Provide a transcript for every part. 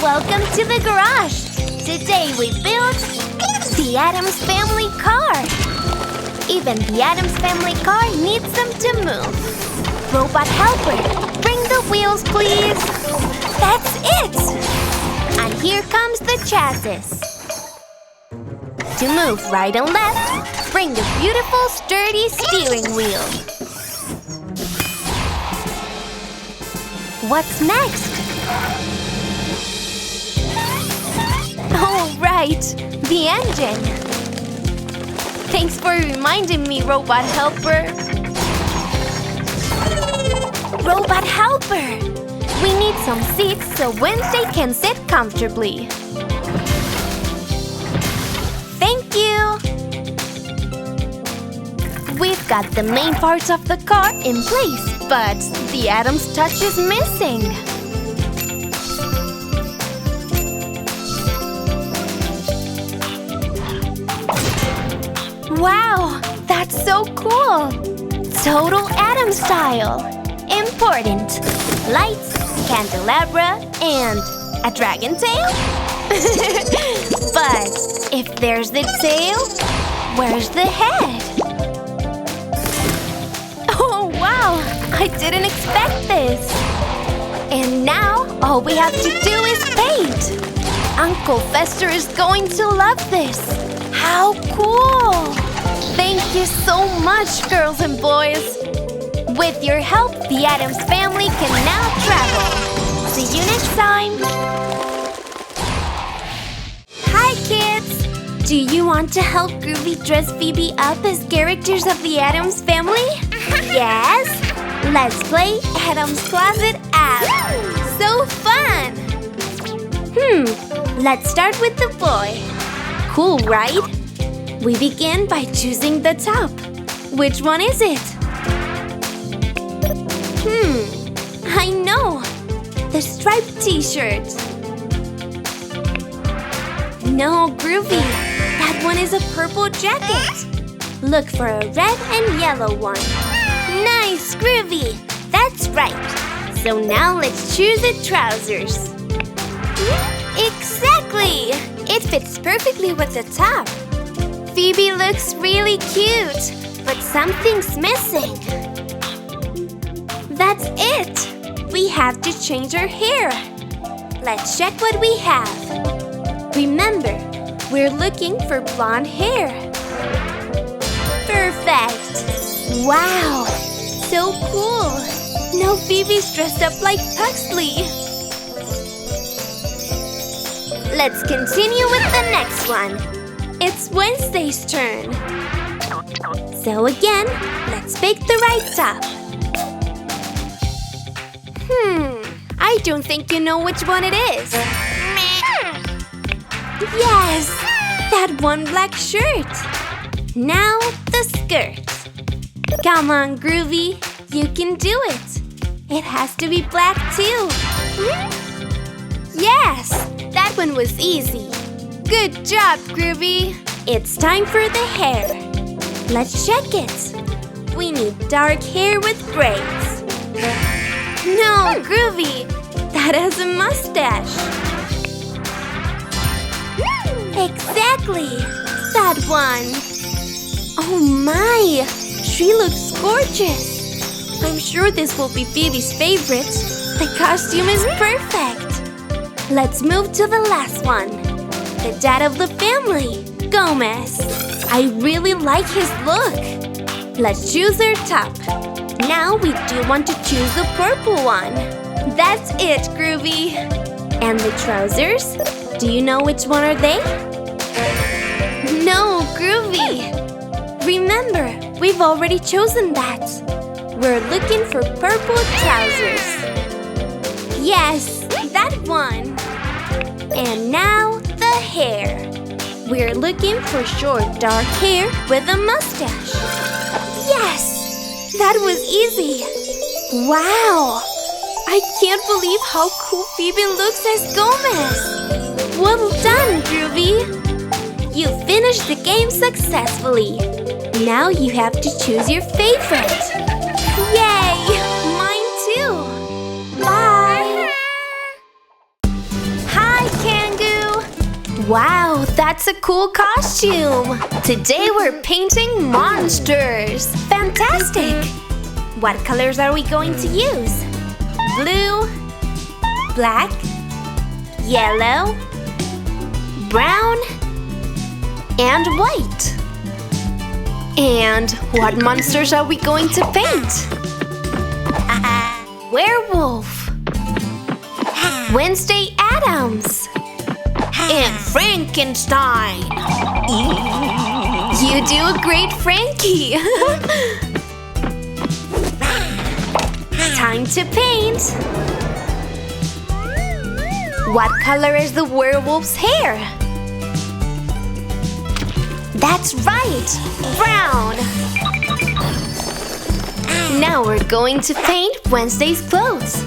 Welcome to the garage! Today we built the Addams Family Car! Even the Addams Family Car needs them to move. Robot helper, bring the wheels please! That's it! And here comes the chassis. To move right and left, bring the beautiful sturdy steering wheel. What's next? Oh, right! The engine! Thanks for reminding me, Robot Helper! Robot Helper! We need some seats so Wednesday can sit comfortably. Thank you! We've got the main parts of the car in place, but the Addams touch is missing. Wow, that's so cool! Total Addams style! Important! Lights, candelabra, and a dragon tail? But if there's the tail, where's the head? Oh wow, I didn't expect this! And now, all we have to do is paint! Uncle Fester is going to love this! How cool! Thank you so much, girls and boys! With your help, the Addams family can now travel! See you next time! Hi, kids! Do you want to help Groovy dress Phoebe up as characters of the Addams family? Yes? Let's play Addams Closet app! So fun! Let's start with the boy. Cool, right? We begin by choosing the top. Which one is it? I know! The striped t-shirt. No, Groovy. That one is a purple jacket. Look for a red and yellow one. Nice, Groovy. That's right. So now let's choose the trousers. Exactly! It fits perfectly with the top. Phoebe looks really cute, but something's missing. That's it! We have to change her hair. Let's check what we have. Remember, we're looking for blonde hair. Perfect! Wow! So cool! Now Phoebe's dressed up like Pugsley. Let's continue with the next one. It's Wednesday's turn. So again, let's pick the right top. I don't think you know which one it is. Yes! That one black shirt. Now the skirt. Come on, Groovy. You can do it. It has to be black too. Yes! That one was easy. Good job, Groovy. It's time for the hair. Let's check it. We need dark hair with braids. No, Groovy. That has a mustache. Exactly. That one. Oh my. She looks gorgeous. I'm sure this will be Phoebe's favorite. The costume is perfect. Let's move to the last one. The dad of the family, Gomez. I really like his look. Let's choose our top. Now we do want to choose the purple one. That's it, Groovy. And the trousers? Do you know which one are they? No, Groovy. Remember, we've already chosen that. We're looking for purple trousers. Yes, that one. And now the hair. We're looking for short, dark hair with a mustache. Yes! That was easy. Wow! I can't believe how cool Phoebe looks as Gomez. Well done, Groovy. You finished the game successfully. Now you have to choose your favorite. Yay! Mine too. Bye! Hi, Wow, that's a cool costume! Today we're painting monsters! Fantastic! What colors are we going to use? Blue, black, yellow, brown, and white. And what monsters are we going to paint? Werewolf, Wednesday Addams, and Frankenstein. You do a great Frankie. Time to paint. What color is the werewolf's hair? That's right, brown. Now we're going to paint Wednesday's clothes.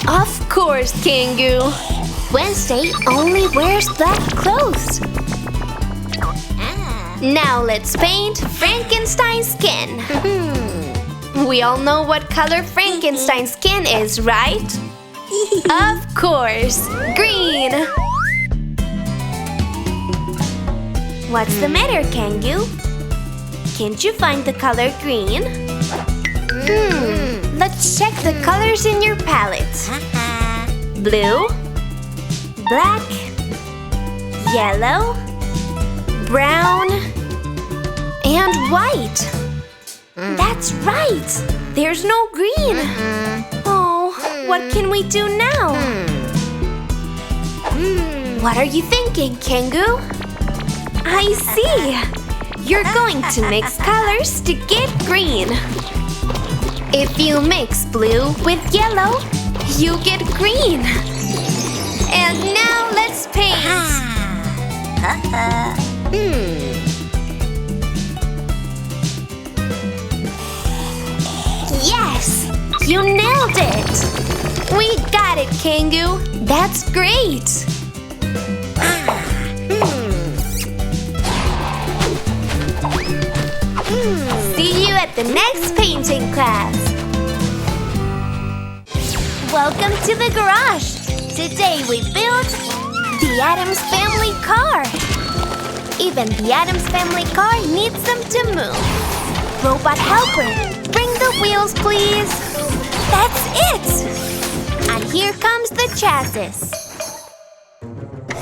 Of course, 𝗠𝗃𝗃. Wednesday only wears black clothes. Now let's paint Frankenstein's skin. We all know what color Frankenstein's skin is, right? Of course, green. What's the matter, 𝗠𝗃𝗃? Can't you find the color green? Let's check the colors in your palette. Blue, black, yellow, brown, and white. That's right! There's no green! Oh, what can we do now? What are you thinking, 𝗠𝗃𝗃? I see! You're going to mix colors to get green. If you mix blue with yellow, you get green. And now let's paint! Yes! You nailed it! We got it, 𝗠𝗃𝗃! That's great! See you at the next painting class! Welcome to the garage! Today we built the Addams Family Car! Even the Addams Family Car needs them to move! Robot helper, bring the wheels, please! That's it! And here comes the chassis!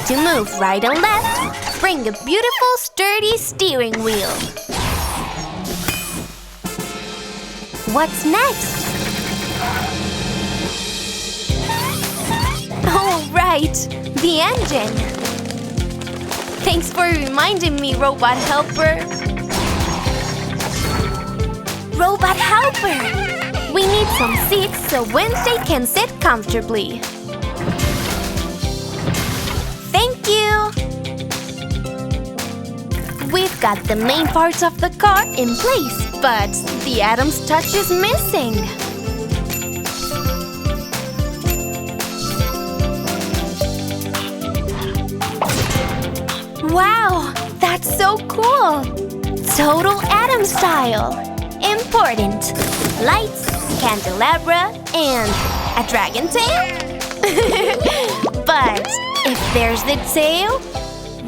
To move right and left, bring a beautiful, sturdy steering wheel. What's next? Oh, right! The engine! Thanks for reminding me, Robot Helper! Robot Helper! We need some seats so Wednesday can sit comfortably. Thank you! We've got the main parts of the car in place, but the Addams touch is missing. Wow, that's so cool! Total Addams style! Important! Lights, candelabra, and a dragon tail? But if there's the tail,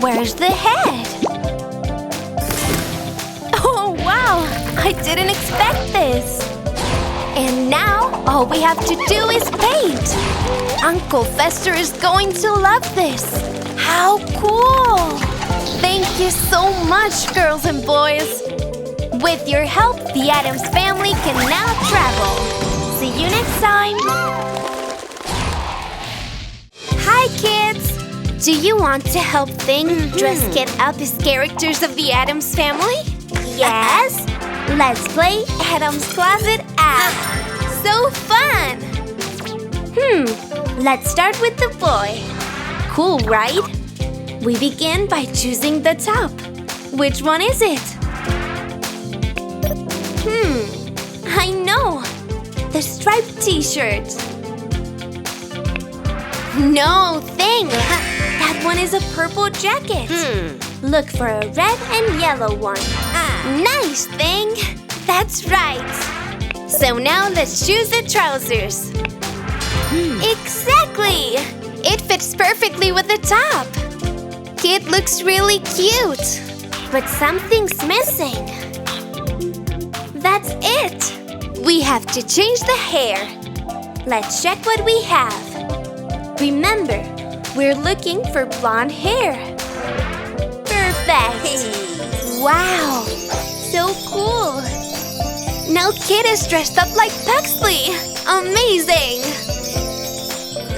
where's the head? Oh wow! I didn't expect this! And now, all we have to do is paint! Uncle Fester is going to love this! How cool! Thank you so much, girls and boys! With your help, the Addams family can now travel! See you next time! Hi, kids! Do you want to help Thing dress get up as characters of the Addams family? Yes! Let's play Addams Closet app! So fun! Let's start with the boy. Cool, right? We begin by choosing the top. Which one is it? I know! The striped t-shirt. No, Thing! That one is a purple jacket. Look for a red and yellow one. Nice, Thing! That's right! So now let's choose the trousers. Exactly! It fits perfectly with the top. Kit looks really cute. But something's missing. That's it! We have to change the hair. Let's check what we have. Remember, we're looking for blonde hair. Perfect! Wow! So cool! Now Kit is dressed up like Pugsley! Amazing!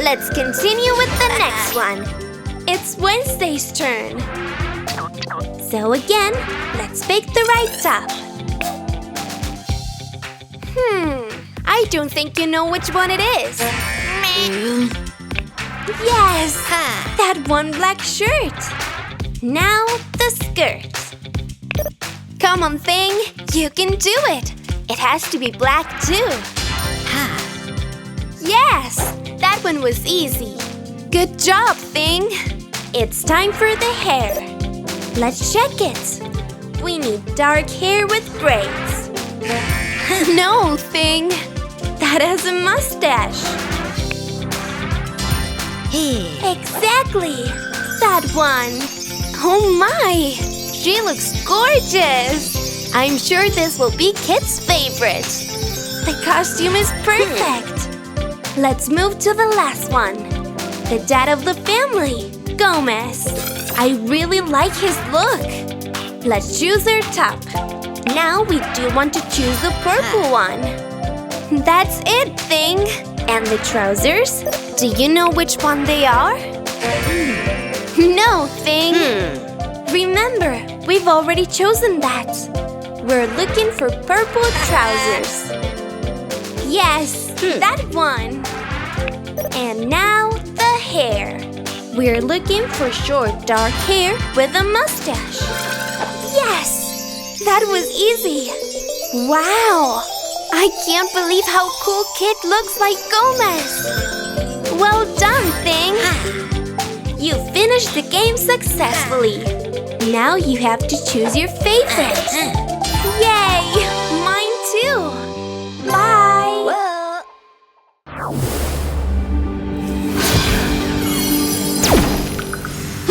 Let's continue with the next one. It's Wednesday's turn. So again, let's pick the right top. I don't think you know which one it is. Yes! That one black shirt. Now the skirt. Come on, Thing. You can do it. It has to be black too. Yes! That one was easy. Good job, Thing. It's time for the hair. Let's check it. We need dark hair with braids. No, Thing. That has a mustache. Exactly. That one. Oh my! She looks gorgeous. I'm sure this will be Kit's favorite. The costume is perfect. Let's move to the last one. The dad of the family, Gomez. I really like his look. Let's choose our top. Now we do want to choose the purple one. That's it, Thing. And the trousers? Do you know which one they are? No, Thing. Remember, we've already chosen that. We're looking for purple trousers. Yes, that one. And now the hair. We're looking for short, dark hair with a mustache. Yes! That was easy. Wow! I can't believe how cool Kit looks like Gomez. Well done, Thing. You finished the game successfully. Now you have to choose your favorite. Yay! Mine too. Bye.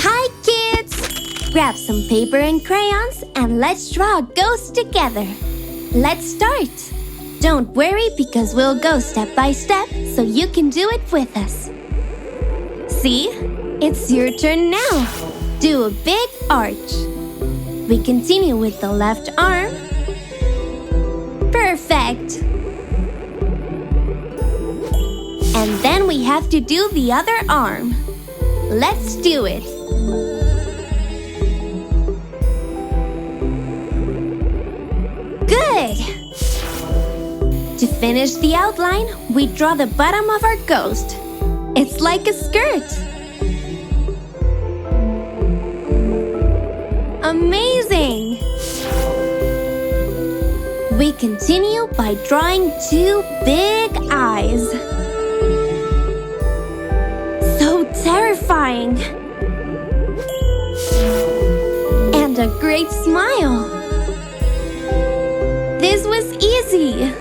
Hi, kids! Grab some paper and crayons and let's draw a ghost together. Let's start. Don't worry because we'll go step by step so you can do it with us. See? It's your turn now. Do a big arch. We continue with the left arm. Perfect. And then we have to do the other arm. Let's do it. Good. To finish the outline, we draw the bottom of our ghost. It's like a skirt. Amazing! We continue by drawing two big eyes. So terrifying! And a great smile. This was easy.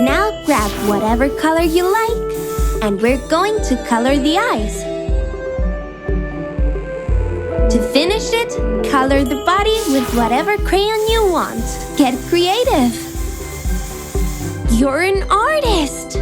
Now grab whatever color you like, and we're going to color the eyes. To finish it, color the body with whatever crayon you want. Get creative. You're an artist!